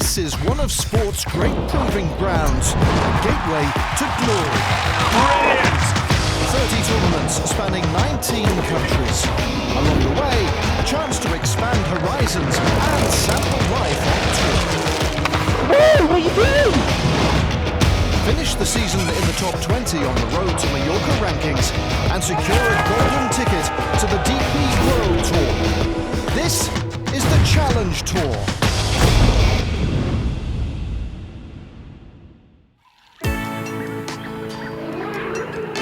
This is one of sport's great proving grounds, a gateway to glory. Brilliant! 30 tournaments spanning 19 countries. Along the way, a chance to expand horizons and sample life on tour. Whoa, what are you doing? Finish the season in the top 20 on the road to Mallorca rankings and secure a golden ticket to the DP World Tour. This is the Challenge Tour.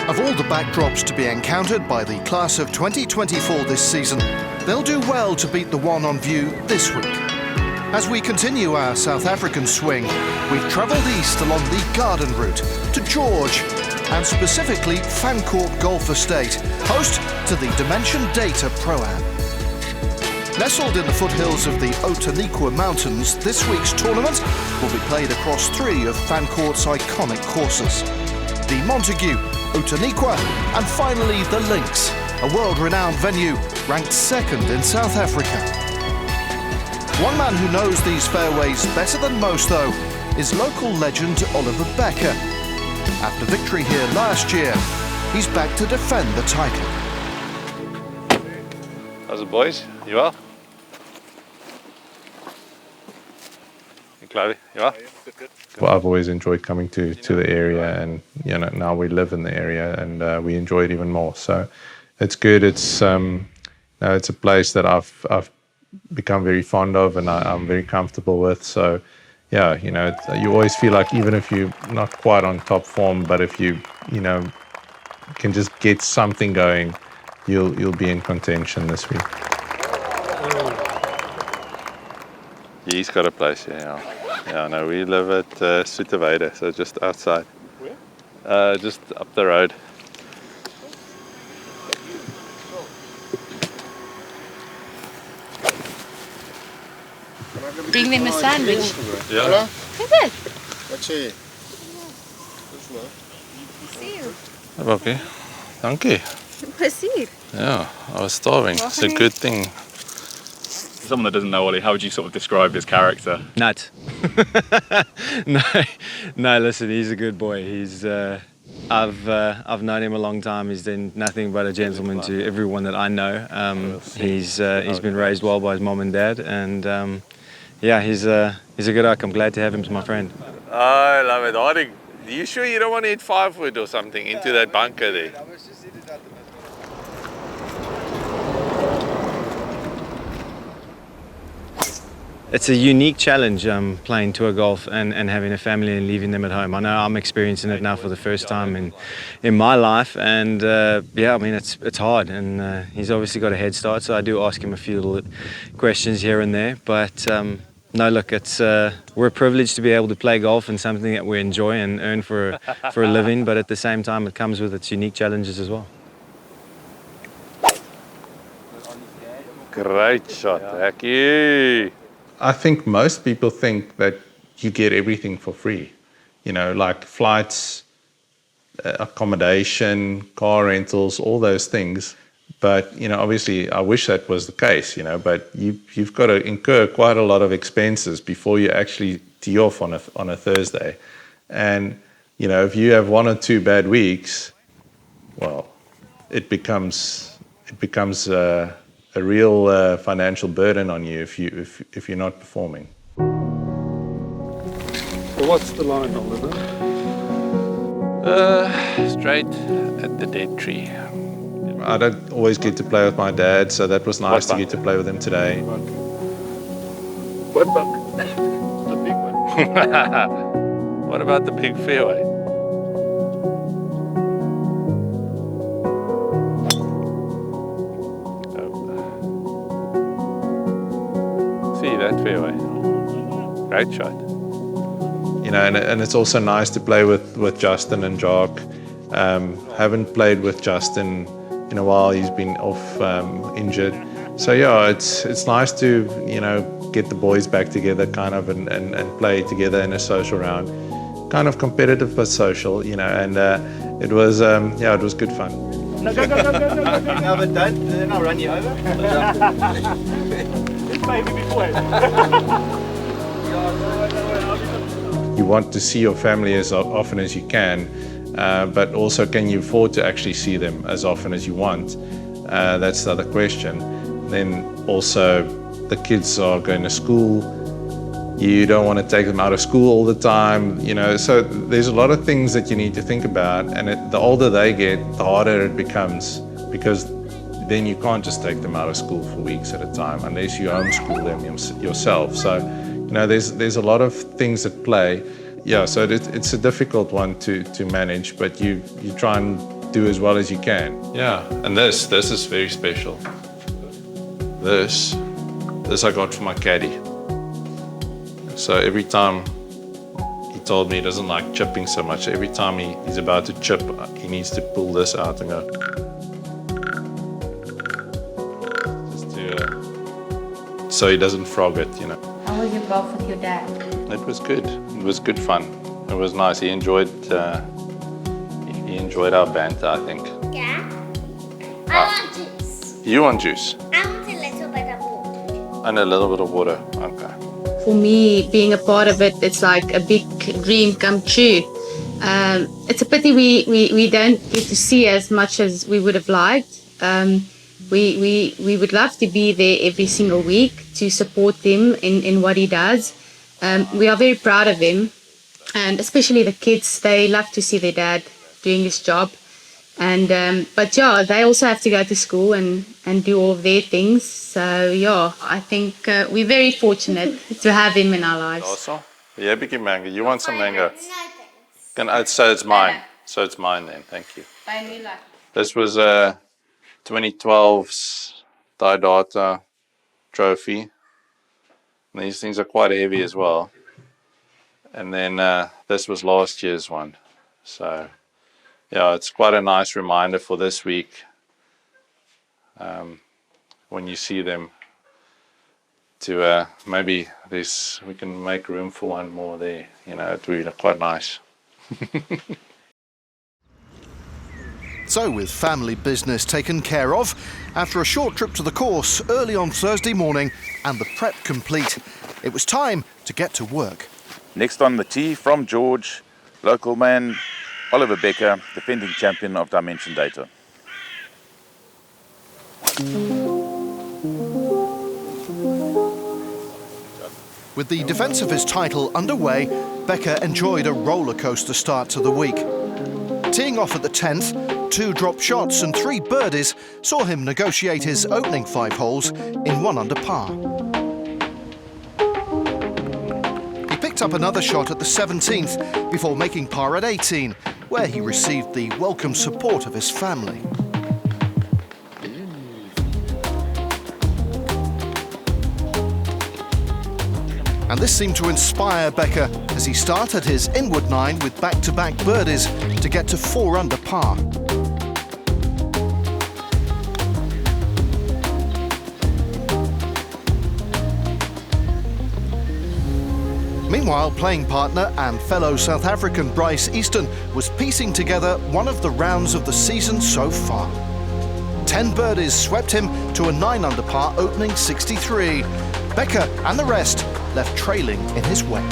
Of all the backdrops to be encountered by the class of 2024 this season, they'll do well to beat the one on view this week. As we continue our South African swing, we've travelled east along the Garden Route to George, and specifically Fancourt Golf Estate, host to the Dimension Data Pro-Am. Nestled in the foothills of the Outeniqua Mountains, this week's tournament will be played across three of Fancourt's iconic courses: the Montague, Outeniqua, and finally the Links, a world-renowned venue ranked second in South Africa. One man who knows these fairways better than most, though, is local legend Oliver Bekker. After victory here last year, he's back to defend the title. How's it, boys? You well? You Chloe, you well? Good. Well, I've always enjoyed coming to the area, and now we live in the area, and we enjoy it even more. So it's good. It's it's a place that I've become very fond of, and I'm very comfortable with. So yeah, you always feel like, even if you're not quite on top form, but if you can just get something going, you'll be in contention this week. Yeah, he's got a place here. Yeah, no, we live at Soeterweide, so just outside. Where? Just up the road. Bring them a sandwich. Ja. Is it? Wat sê jy? Okay. Dankie. Plezier. Yeah, I was starving. It's a good thing. Someone that doesn't know Ollie, how would you sort of describe his character? Nuts. No, listen, he's a good boy. I've known him a long time. He's been nothing but a gentleman to everyone that I know. He's been raised well by his mom and dad, and he's a good oak. I'm glad to have him as my friend. I love it. Are you sure you don't want to hit 5 wood or something into that bunker there? It's a unique challenge, playing tour golf and having a family and leaving them at home. I know I'm experiencing it now for the first time in my life, and it's hard, and he's obviously got a head start, so I do ask him a few little questions here and there. But no, look, we're privileged to be able to play golf, and something that we enjoy and earn for a living, but at the same time it comes with its unique challenges as well. Great shot, Aki. I think most people think that you get everything for free, like flights, accommodation, car rentals, all those things. But, obviously I wish that was the case, but you've got to incur quite a lot of expenses before you actually tee off on a Thursday. And, if you have 1 or 2 bad weeks, well, it becomes a real financial burden on you if you're not performing. So what's the line, Oliver? Straight at the dead tree. I don't always get to play with my dad, so that was nice to get to play with him today. What about the big one? What about the big fairway? See that fairway? Great shot. And it's also nice to play with Justin and Jock. Haven't played with Justin in a while. He's been off injured. So yeah, it's nice to get the boys back together, kind of, and play together in a social round, kind of competitive but social, and it was good fun. No, go. No, but don't, then I'll run you over. This baby before. you want to see your family as often as you can, but also can you afford to actually see them as often as you want? That's the other question. Then also the kids are going to school. You don't want to take them out of school all the time, you know, so there's a lot of things that you need to think about, and the older they get, the harder it becomes, because then you can't just take them out of school for weeks at a time unless you homeschool them yourself. So, you know, there's a lot of things at play. Yeah, so it's a difficult one to manage, but you try and do as well as you can. Yeah, and this is very special. This I got for my caddy. So every time, he told me he doesn't like chipping so much. Every time he's about to chip, he needs to pull this out and go. Just to, so he doesn't frog it, you know. How was your golf with your dad? It was good. It was good fun. It was nice. He enjoyed our banter, I think. Yeah. I want juice. You want juice? I want a little bit of water. And a little bit of water. Okay. For me, being a part of it, it's like a big dream come true. It's a pity we don't get to see as much as we would have liked. We would love to be there every single week to support him in what he does. We are very proud of him, and especially the kids, they love to see their dad doing his job. And but yeah, they also have to go to school and do all of their things. So yeah, I think we're very fortunate to have him in our lives. Also, yeah, biggie mango. You want some mango? No thanks. So it's mine. So it's mine then. Thank you. This was 2012's Data trophy. And these things are quite heavy as well. And then this was last year's one. So yeah, it's quite a nice reminder for this week. When you see them, to maybe we can make room for one more there. You know, it would be quite nice. So, with family business taken care of, after a short trip to the course early on Thursday morning and the prep complete, it was time to get to work. Next on the tee from George, local man Oliver Bekker, defending champion of Dimension Data. With the defence of his title underway, Bekker enjoyed a roller coaster start to the week. Teeing off at the 10th, 2 drop shots and 3 birdies saw him negotiate his opening 5 holes in 1 under par. He picked up another shot at the 17th before making par at 18, where he received the welcome support of his family. And this seemed to inspire Bekker as he started his inward 9 with back-to-back birdies to get to 4 under par. Meanwhile, playing partner and fellow South African Bryce Easton was piecing together one of the rounds of the season so far. 10 birdies swept him to a 9 under par opening 63. Bekker and the rest left trailing in his wake.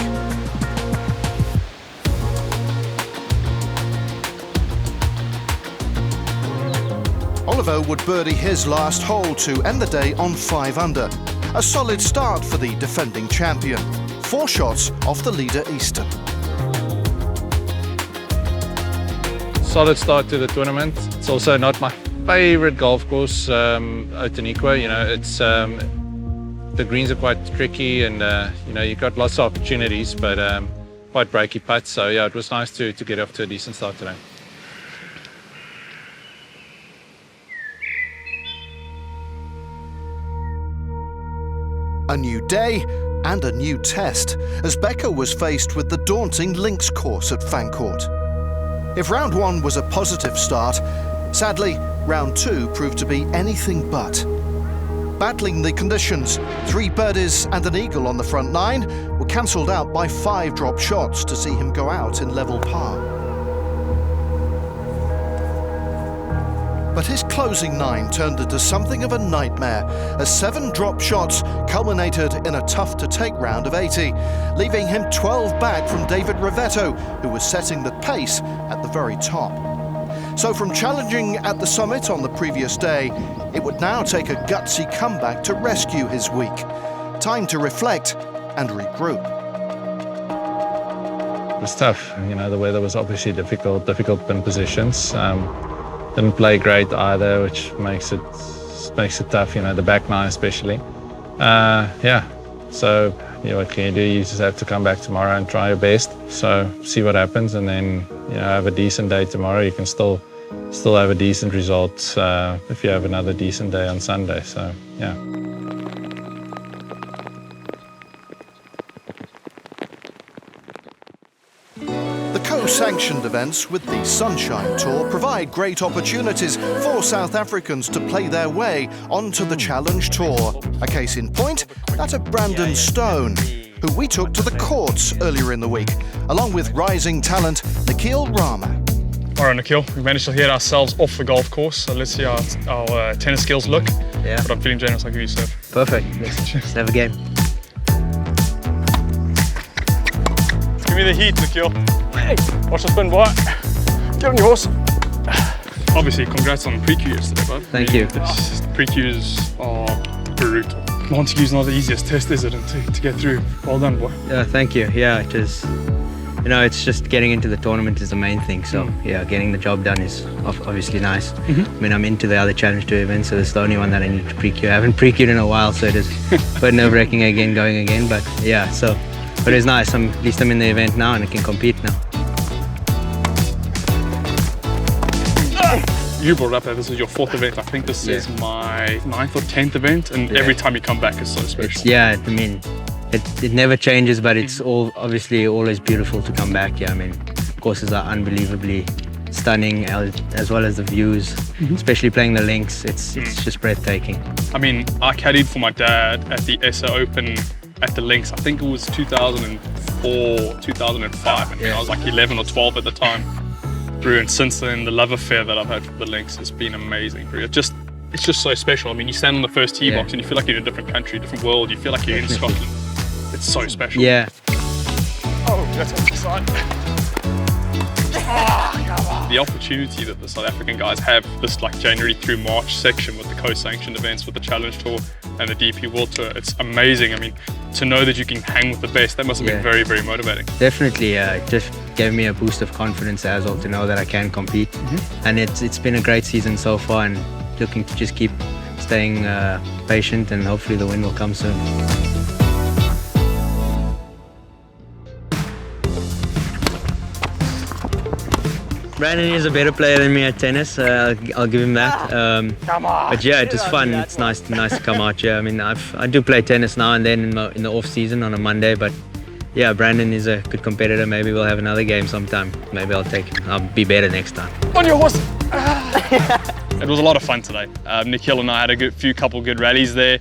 Oliver would birdie his last hole to end the day on 5 under. A solid start for the defending champion. 4 shots off the leader Easton. Solid start to the tournament. It's also not my favourite golf course, Outeniqua. You know, it's the greens are quite tricky, and you know, you've got lots of opportunities, but quite breaky putts. So yeah, it was nice to get off to a decent start today. A new day and a new test, as Bekker was faced with the daunting links course at Fancourt. If round 1 was a positive start, sadly, round 2 proved to be anything but. Battling the conditions, 3 birdies and an eagle on the front 9 were cancelled out by 5 drop shots to see him go out in level par. But his closing 9 turned into something of a nightmare as 7 drop shots culminated in a tough-to-take round of 80, leaving him 12 back from David Ravetto, who was setting the pace at the very top. So from challenging at the summit on the previous day, it would now take a gutsy comeback to rescue his week. Time to reflect and regroup. It was tough. You know, the weather was obviously difficult in positions. Didn't play great either, which makes it tough. You know, the back 9 especially. So what can you do? You just have to come back tomorrow and try your best. So see what happens, and then have a decent day tomorrow. You can still have a decent result if you have another decent day on Sunday. So yeah. Co-sanctioned events with the Sunshine Tour provide great opportunities for South Africans to play their way onto the Challenge Tour. A case in point, that of Brandon Stone, who we took to the courts earlier in the week, along with rising talent Nikhil Rama. All right, Nikhil, we managed to hit ourselves off the golf course, so let's see how our tennis skills look. Yeah. But I'm feeling generous, I'll give you a serve. Perfect. Let's have a game. Give me the heat, Nikhil. Hey, watch the spin, boy. Get on your horse. Obviously, congrats on the pre-Q yesterday, bud. Thank you. Pre-Qs are brutal. Montague's not the easiest test, is it, to get through? Well done, boy. Yeah, thank you. Yeah, it is. It's just getting into the tournament is the main thing. So yeah, getting the job done is obviously nice. I mean, I'm into the other Challenge Tour events, so it's the only one that I need to pre-Q. I haven't pre-Q'd in a while, so it is quite nerve-wracking going again. But yeah, but it's nice. At least I'm in the event now and I can compete now. You brought up that this is your 4th event. I think this is my 9th or 10th event, and every time you come back is so special. I mean, it never changes, but it's obviously always beautiful to come back. Yeah, I mean, courses are unbelievably stunning, as well as the views, especially playing the links. It's just breathtaking. I mean, I caddied for my dad at the SA Open at the links. I think it was 2004, 2005. I was like 11 or 12 at the time. And since then, the love affair that I've had for the links has been amazing. It's just so special. I mean, you stand on the first tee box and you feel like you're in a different country, different world. You feel like you're in Scotland. It's so special. Yeah. Oh, that's on the side. The opportunity that the South African guys have this like January through March section with the co-sanctioned events with the Challenge Tour and the DP World Tour, it's amazing. I mean, to know that you can hang with the best, that must have been very, very motivating. Definitely, it just gave me a boost of confidence as well to know that I can compete. And it's been a great season so far, and looking to just keep staying patient, and hopefully the win will come soon. Brandon is a better player than me at tennis. I'll give him that. But yeah, it was fun. It's nice to come out here. I mean, I do play tennis now and then in the off season on a Monday. But yeah, Brandon is a good competitor. Maybe we'll have another game sometime. Maybe I'll be better next time. On your horse. It was a lot of fun today. Nikhil and I had a couple good rallies there.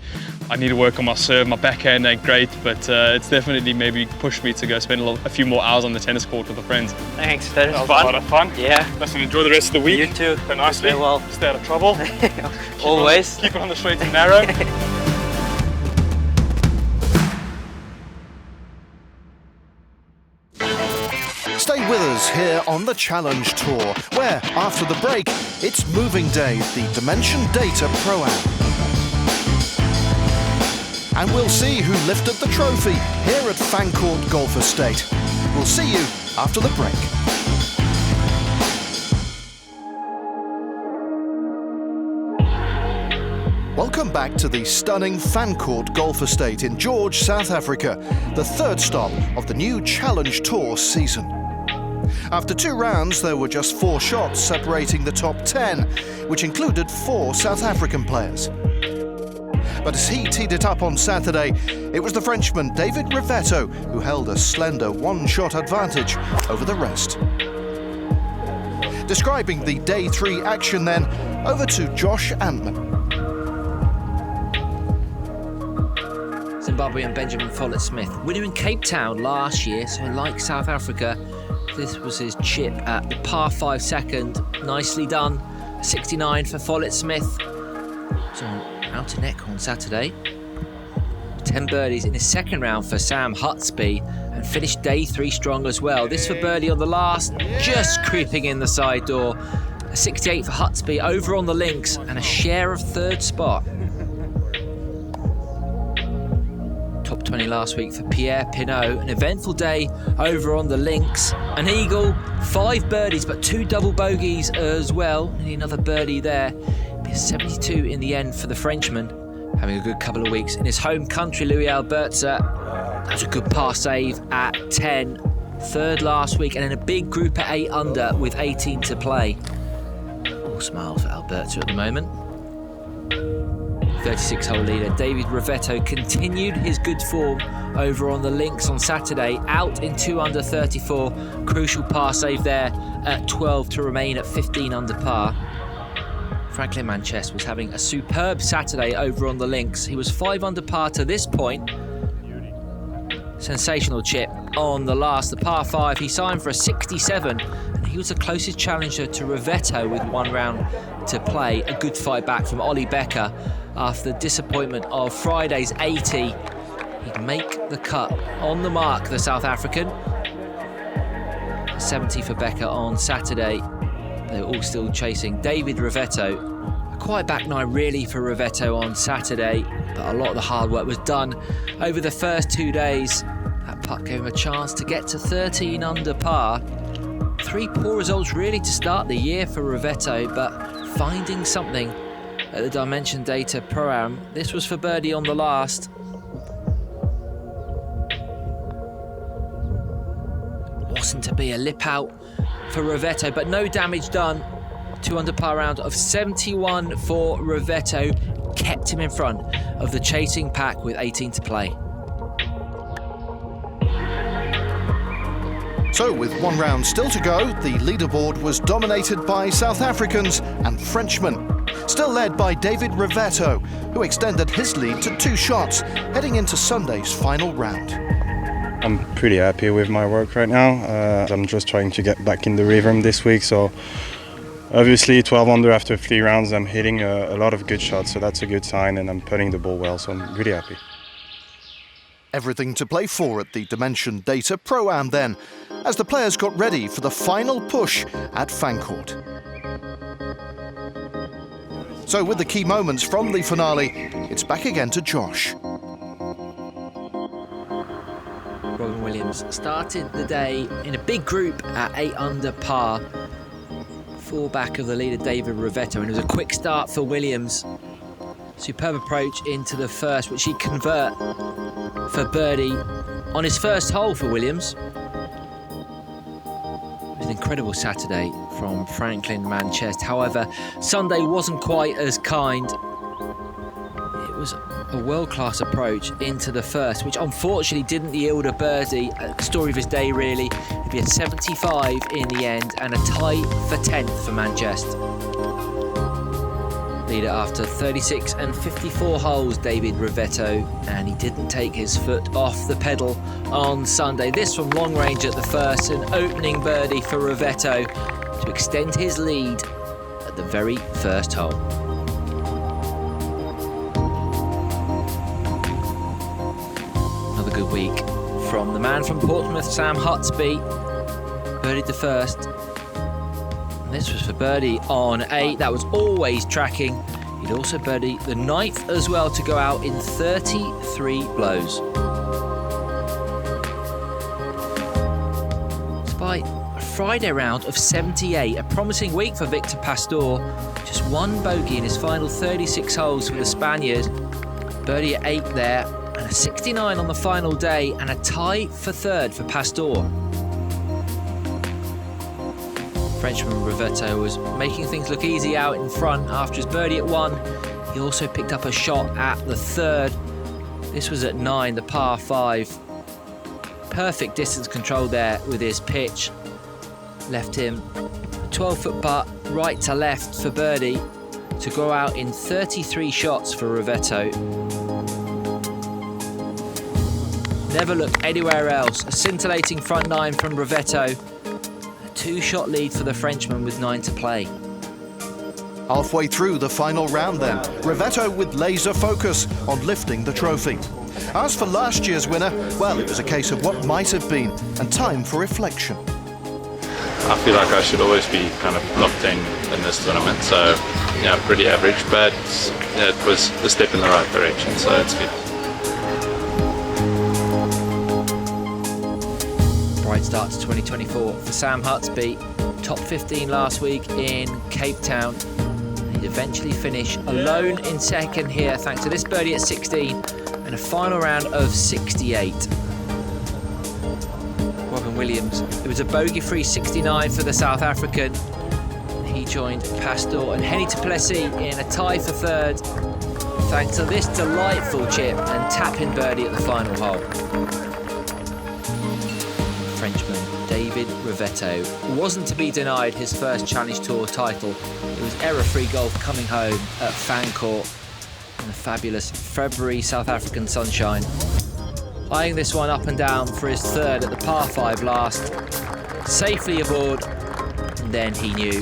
I need to work on my serve. My backhand ain't great, but it's definitely maybe pushed me to go spend a few more hours on the tennis court with the friends. Thanks, that was fun. A lot of fun. Yeah. Listen, enjoy the rest of the week. You too. Play nicely. Play well. Stay out of trouble. Always. Keep it on the straight and narrow. Stay with us here on the Challenge Tour, where, after the break, it's Moving Day, the Dimension Data Pro-Am. And we'll see who lifted the trophy here at Fancourt Golf Estate. We'll see you after the break. Welcome back to the stunning Fancourt Golf Estate in George, South Africa, the 3rd stop of the new Challenge Tour season. After 2 rounds, there were just 4 shots separating the top 10, which included 4 South African players. But as he teed it up on Saturday, it was the Frenchman David Ravetto who held a slender 1-shot advantage over the rest. Describing the Day 3 action then, over to Josh Antman. Zimbabwean Benjamin Follett-Smith, winner in Cape Town last year, so like South Africa, this was his chip at the par 5 second. Nicely done. 69 for Follett Smith. He's on outer neck on Saturday. 10 birdies in his second round for Sam Hutsby and finished day 3 strong as well. This for birdie on the last, just creeping in the side door. A 68 for Hutsby over on the links and a share of 3rd spot. Top 20 last week for Pierre Pinault. An eventful day over on the links. An eagle, 5 birdies but 2 double bogeys as well. Need another birdie there. Be a 72 in the end for the Frenchman. Having a good couple of weeks in his home country, Louis Albertza. That was a good par save at 10. 3rd last week and in a big group at 8 under with 18 to play. All smiles for Albertza at the moment. 36-hole leader David Ravetto continued his good form over on the links on Saturday, out in 2 under 34. Crucial par save there at 12 to remain at 15 under par. Franklin Manchester was having a superb Saturday over on the links. He was 5 under par to this point. Sensational chip on the last, the par 5. He signed for a 67 and he was the closest challenger to Ravetto with 1 round to play. A good fight back from Oliver Bekker after the disappointment of Friday's 80. He'd make the cut on the mark, the South African. 70 for Bekker on Saturday. They were all still chasing David Ravetto. A quiet back 9 really for Ravetto on Saturday, but a lot of the hard work was done over the first 2 days. That putt gave him a chance to get to 13 under par. 3 poor results really to start the year for Ravetto, but finding something at the Dimension Data Pro-Am. This was for birdie on the last. Wasn't to be a lip out for Ravetto, but no damage done. 2 under par round of 71 for Ravetto kept him in front of the chasing pack with 18 to play. So with 1 round still to go, the leaderboard was dominated by South Africans and Frenchmen. Still led by David Ravetto, who extended his lead to 2 shots, heading into Sunday's final round. I'm pretty happy with my work right now. I'm just trying to get back in the rhythm this week, so obviously 12 under after 3 rounds, I'm hitting a lot of good shots, so that's a good sign, and I'm putting the ball well, so I'm really happy. Everything to play for at the Dimension Data Pro-Am then, as the players got ready for the final push at Fancourt. So with the key moments from the finale, it's back again to Josh. Robin Williams started the day in a big group at 8 under par. 4 back of the leader David Ravetto, and it was a quick start for Williams. Superb approach into the first, which he convert for birdie on his first hole for Williams. It was an incredible Saturday from Franklin Manchester. However, Sunday wasn't quite as kind. It was a world-class approach into the first, which unfortunately didn't yield a birdie. A story of his day, really. It'd be a 75 in the end and a tie for 10th for Manchester. Leader after 36 and 54 holes, David Ravetto, and he didn't take his foot off the pedal on Sunday. This from long range at the first, an opening birdie for Ravetto to extend his lead at the very first hole. Another good week from the man from Portsmouth, Sam Hutsby. Birdied the first. This was for birdie on 8. That was always tracking. He'd also birdied the 9th as well to go out in 33 blows. Despite a Friday round of 78, a promising week for Victor Pastor. Just 1 bogey in his final 36 holes for the Spaniard. Birdie at 8 there, and a 69 on the final day, and a tie for 3rd for Pastor. Frenchman Ravetto was making things look easy out in front after his birdie at 1. He also picked up a shot at the 3rd. This was at 9, the par 5. Perfect distance control there with his pitch. Left him a 12-foot putt right to left for birdie to go out in 33 shots for Ravetto. Never looked anywhere else. A scintillating front 9 from Ravetto. 2-shot lead for the Frenchman with 9 to play. Halfway through the final round then, Ravetto with laser focus on lifting the trophy. As for last year's winner, well, it was a case of what might have been and time for reflection. I feel like I should always be kind of locked in this tournament, so yeah, pretty average, but yeah, it was a step in the right direction, so it's good. Bright start to 2024 for Sam Hutsby. Top 15 last week in Cape Town. He'd eventually finish alone in second here thanks to this birdie at 16 and a final round of 68. Robin Williams, it was a bogey-free 69 for the South African. He joined Pastor and Henny Duplessis in a tie for third thanks to this delightful chip and tap-in birdie at the final hole. Frenchman David Ravetto wasn't to be denied his first Challenge Tour title. It was error-free golf coming home at Fancourt in the fabulous February South African sunshine. Eyeing this one up and down for his third at the par 5 last. Safely aboard, and then he knew.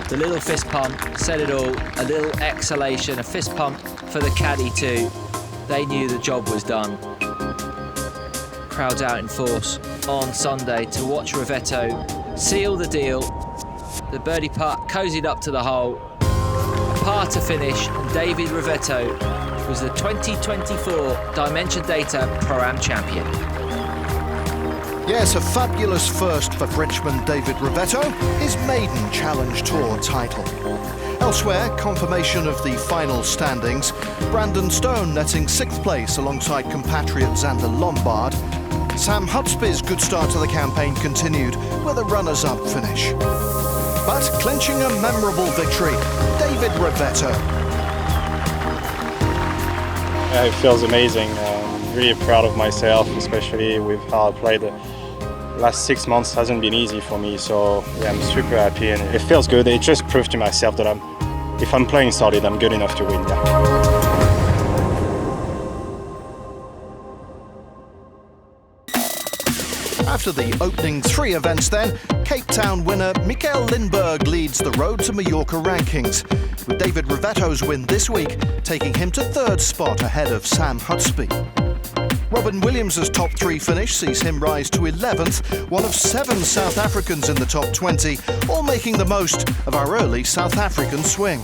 The little fist pump said it all, a little exhalation, a fist pump for the caddy too. They knew the job was done. Crowds out in force on Sunday to watch Ravetto seal the deal. The birdie putt cozied up to the hole. A par to finish, and David Ravetto was the 2024 Dimension Data Pro-Am champion. Yes, a fabulous first for Frenchman David Ravetto, his maiden Challenge Tour title. Elsewhere, confirmation of the final standings. Brandon Stone netting 6th place alongside compatriot Xander Lombard. Sam Hutsby's good start to the campaign continued with a runners-up finish. But clinching a memorable victory, David Ravetto. Yeah, it feels amazing. I'm really proud of myself, especially with how I played. The last 6 months hasn't been easy for me, so yeah, I'm super happy and it feels good. It just proved to myself that if I'm playing solid, I'm good enough to win. Yeah. After the opening 3 events then, Cape Town winner Michael Lindberg leads the Road to Mallorca rankings, with David Ravetto's win this week taking him to 3rd spot ahead of Sam Hutsby. Robin Williams' top 3 finish sees him rise to 11th, one of 7 South Africans in the top 20, all making the most of our early South African swing.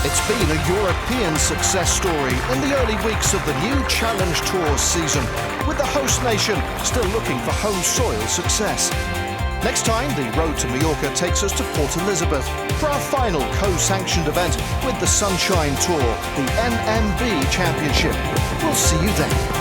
It's been a European success story in the early weeks of the new Challenge Tour season, with the host nation still looking for home soil success. Next time, the Road to Mallorca takes us to Port Elizabeth for our final co-sanctioned event with the Sunshine Tour, the NMB Championship. We'll see you then.